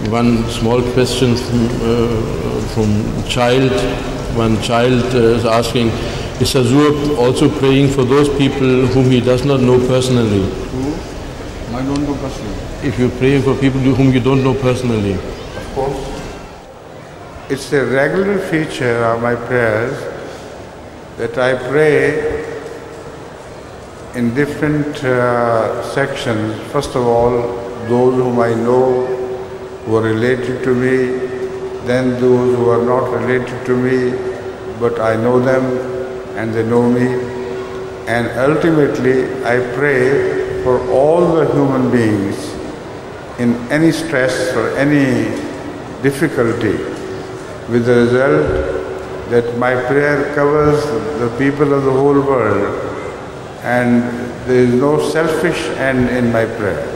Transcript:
one small question from child. One child is asking, is Hazur also praying for those people whom he does not know personally? Who? I don't know personally. If you pray for people whom you don't know personally. Of course. It's a regular feature of my prayers that I pray in different sections. First of all, those whom I know who are related to me, then those who are not related to me, but I know them and they know me. And ultimately, I pray for all the human beings in any stress or any difficulty, with the result that my prayer covers the people of the whole world and there is no selfish end in my prayer.